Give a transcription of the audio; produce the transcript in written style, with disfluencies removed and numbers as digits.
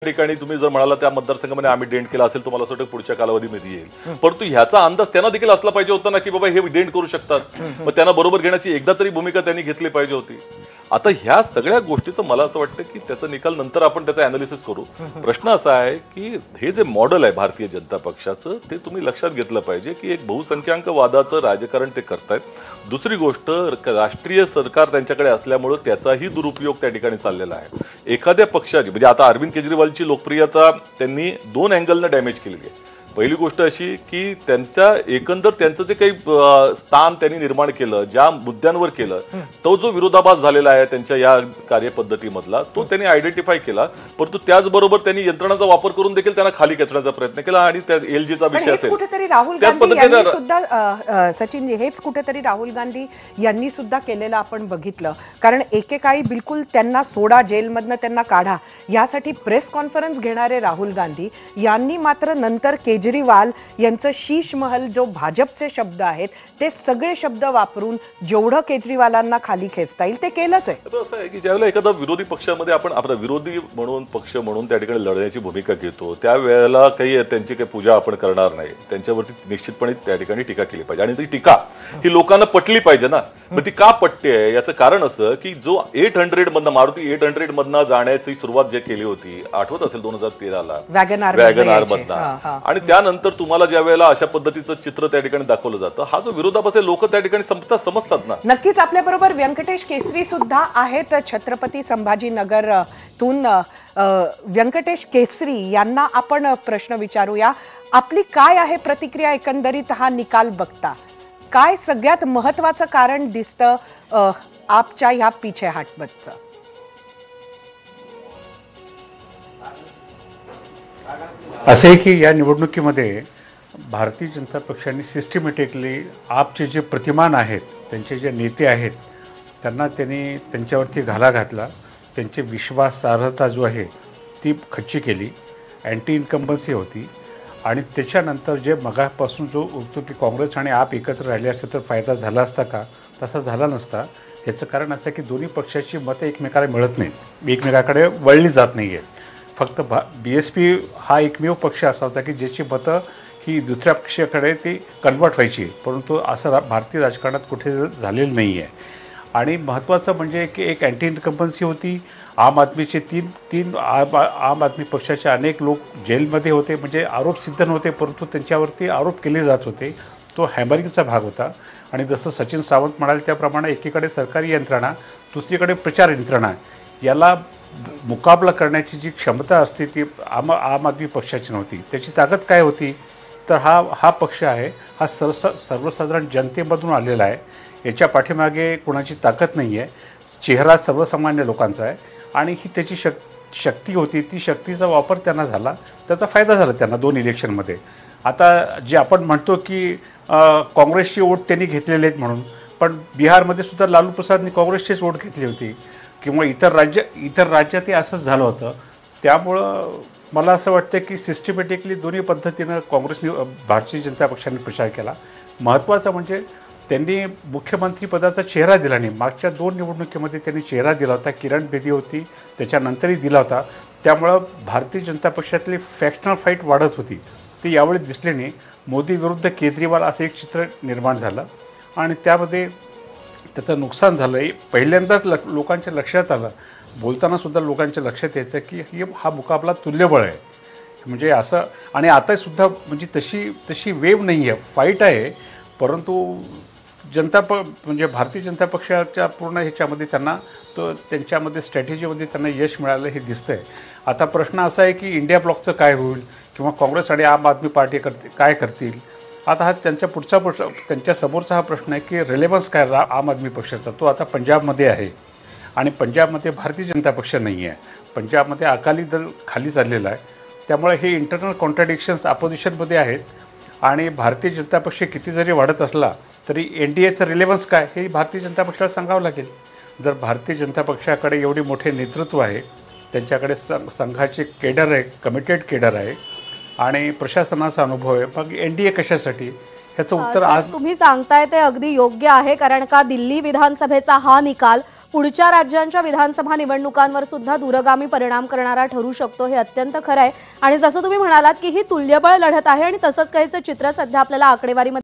ठिकाणी तुम्ही जर म्हणाला त्या मतदारसंघामध्ये आम्ही डेंट केला असेल तुम्हाला असं वाटतं पुढच्या कालावधीमध्ये येईल, परंतु ह्याचा अंदाज त्यांना देखील असला पाहिजे होता ना की बाबा हे डेंट करू शकतात, मग त्यांना बरोबर घेण्याची एकदा तरी भूमिका त्यांनी घेतली पाहिजे होती. आता ह्या सगळ्या गोष्टीचं मला असं वाटतं की त्याचा निकाल नंतर आपण त्याचा अॅनालिसिस करू. प्रश्न असा आहे की हे जे मॉडेल आहे भारतीय जनता पक्षाचं ते तुम्ही लक्षात घेतलं पाहिजे की एक बहुसंख्याक वादाचं राजकारण ते करतायत. दुसरी गोष्ट राष्ट्रीय सरकार त्यांच्याकडे असल्यामुळे त्याचाही दुरुपयोग त्या ठिकाणी चाललेला आहे. एखाद्या पक्षाची म्हणजे आता अरविंद केजरीवालची लोकप्रियता त्यांनी दोन अँगलनं डॅमेज केलेली आहे. पहिली गोष्ट अशी की एकंदर त्यांचं जे काही स्थान त्यांनी निर्माण केलं, ज्या मुद्द्यांवर केलं, तो जो विरोधाभास झालेला आहे त्यांच्या या कार्यपद्धतीमधला तो त्यांनी आयडेंटिफाय केला, परंतु त्याचबरोबर त्यांनी यंत्रणाचा वापर करून देखील त्यांना खाली खेचण्याचा प्रयत्न केला. आणि त्या एलजीचा विषय असेल कुठेतरी राहुल गांधी यांनी सुद्धा सचिन हेच कुठेतरी राहुल गांधी यांनी सुद्धा केलेलं आपण बघितलं. कारण एकेकाळी बिलकुल त्यांना सोडा, जेलमधनं त्यांना काढा यासाठी प्रेस कॉन्फरन्स घेणारे राहुल गांधी यांनी मात्र नंतर केजरीवाल यांचं शीश महल जो भाजपचे शब्द आहेत ते सगळे शब्द वापरून जेवढं केजरीवालांना खाली खेचता येईल ते केलंच आहे. असं आहे की ज्यावेळेला एखादा विरोधी पक्षामध्ये आपण आपला विरोधी म्हणून पक्ष म्हणून त्या ठिकाणी लढण्याची भूमिका घेतो त्यावेळेला काही त्यांची काही पूजा आपण करणार नाही, त्यांच्यावरती निश्चितपणे त्या ठिकाणी टीका केली पाहिजे. आणि ती टीका ही लोकांना पटली पाहिजे ना. मग ती का पटते आहे याचं कारण असं की जो 800 मधनं मारुती 800 मधनं जाण्याची सुरुवात जे केली होती आठवत असेल 2013ला वॅगनार मधनं, आणि त्यानंतर तुम्हाला ज्या वेळेला अशा पद्धतीचं चित्र त्या ठिकाणी दाखवलं जातं हा जो विरोधाभास लोक त्या ठिकाणी समजतात ना. नक्कीच आपल्या बरोबर व्यंकटेश केसरी सुद्धा आहेत छत्रपती संभाजीनगर तून. व्यंकटेश केसरी यांना आपण प्रश्न विचारूया. आपली काय आहे प्रतिक्रिया एकंदरीत हा निकाल बघता? काय सगळ्यात महत्वाचं कारण दिसतं आपच्या ह्या पिछे हटमतचं? असे की या निवडणुकीमध्ये भारतीय जनता पक्षाने सिस्टमॅटिकली आपचे जे प्रतिमान आहेत, त्यांचे जे नेते आहेत त्यांना त्यांनी त्यांच्यावरती घाला घातला. त्यांची विश्वासार्हता जो आहे ती खच्ची केली. अँटी इन्कम्बन्सी होती. आणि त्याच्यानंतर जे मगापासून जो उठतो की काँग्रेस आणि आप एकत्र राहिले असते तर फायदा झाला असता का, तसा झाला नसता. याचं कारण असं की दोन्ही पक्षाची मतं एकमेकाला मिळत नाहीत, एकमेकाकडे वळली जात नाही आहेत. फक्त BSP हा एकमेव पक्ष असा होता की ज्याची मतं ही दुसऱ्या पक्षाकडे ती कन्वर्ट व्हायची, परंतु असं भारतीय राजकारणात कुठे झालेलं नाही आहे. आणि महत्त्वाचं म्हणजे की एक अँटी इन्कम्बन्सी होती. आम आदमीचे तीन आम आदमी पक्षाचे अनेक लोक जेलमध्ये होते, म्हणजे आरोप सिद्ध नव्हते परंतु त्यांच्यावरती आरोप केले जात होते. तो हॅमरिंगचा भाग होता. आणि जसं सचिन सावंत म्हणाले त्याप्रमाणे एकीकडे सरकारी यंत्रणा, दुसरीकडे प्रचार यंत्रणा, याला मुकाबला करण्याची जी क्षमता असते ती आम आदमी पक्षाची नव्हती. त्याची ताकद काय होती तर हा पक्ष आहे हा सर्वसाधारण जनतेमधून आलेला आहे. याच्या पाठीमागे कोणाची ताकद नाही आहे. चेहरा सर्वसामान्य लोकांचा आहे आणि ही त्याची शक्ती होती. ती शक्तीचा वापर त्यांना झाला, त्याचा फायदा झाला त्यांना दोन इलेक्शनमध्ये. आता जे आपण म्हणतो की काँग्रेसची वोट त्यांनी घेतलेले आहेत म्हणून, पण बिहारमध्ये सुद्धा लालू प्रसादनी काँग्रेसचीच वोट घेतली होती किंवा इतर राज्यातही असंच झालं होतं. त्यामुळं मला असं वाटतं की सिस्टमॅटिकली दोन्ही पद्धतीनं काँग्रेसने भारतीय जनता पक्षाने प्रचार केला. महत्त्वाचं म्हणजे त्यांनी मुख्यमंत्रीपदाचा चेहरा दिला नाही. मागच्या 2 निवडणुकीमध्ये त्यांनी चेहरा दिला होता. किरण बेदी होती त्याच्यानंतरही दिला होता. त्यामुळं भारतीय जनता पक्षातली फॅक्शनल फाईट वाढत होती, ती यावेळी दिसली नाही. मोदी विरुद्ध केजरीवाल असं एक चित्र निर्माण झालं आणि त्यामध्ये त्याचं नुकसान झालं. पहिल्यांदाच लोकांच्या लक्षात आलं, बोलताना सुद्धा लोकांच्या लक्षात यायचं की हा मुकाबला तुल्यबळ आहे म्हणजे असं. आणि आता सुद्धा म्हणजे तशी वेव नाही आहे, फाईट आहे. परंतु म्हणजे भारतीय जनता पक्षाच्या पूर्ण ह्याच्यामध्ये त्यांच्यामध्ये स्ट्रॅटेजीमध्ये त्यांना यश मिळालं हे दिसतंय. आता प्रश्न असा आहे की इंडिया ब्लॉकचं काय होईल किंवा काँग्रेस आणि आम आदमी पार्टी काय करतील. आता हा त्यांच्या समोरचा हा प्रश्न आहे की रिलेव्हन्स काय आम आदमी पक्षाचा, तो आता पंजाबमध्ये आहे आणि पंजाबमध्ये भारतीय जनता पक्ष नाही आहे. पंजाबमध्ये अकाली दल खाली चाललेला आहे. त्यामुळे हे इंटरनल कॉन्ट्राडिक्शन्स अपोजिशनमध्ये आहेत. आणि भारतीय जनता पक्ष किती जरी वाढत असला तरी NDAचं रिलेव्हन्स काय हे भारतीय जनता पक्षाला सांगावं लागेल. जर भारतीय जनता पक्षाकडे एवढे मोठे नेतृत्व आहे, त्यांच्याकडे संघाचे केडर आहे, कमिटेड केडर आहे आणि प्रशासनाचा अनुभव आहे, मग NDA कशासाठी, ह्याचं उत्तर आज तुम्ही सांगताय ते अगदी योग्य आहे. कारण का दिल्ली विधानसभेचा हा निकाल पुढच्या राज्यांच्या विधानसभा निवडणुकांवर सुद्धा दूरगामी परिणाम करणारा ठरू शकतो, हे अत्यंत खरं आहे. आणि जसं तुम्ही म्हणालात की ही तुल्यबळ लढत आहे आणि तसंच काहीचं चित्र सध्या आपल्याला आकडेवारीमध्ये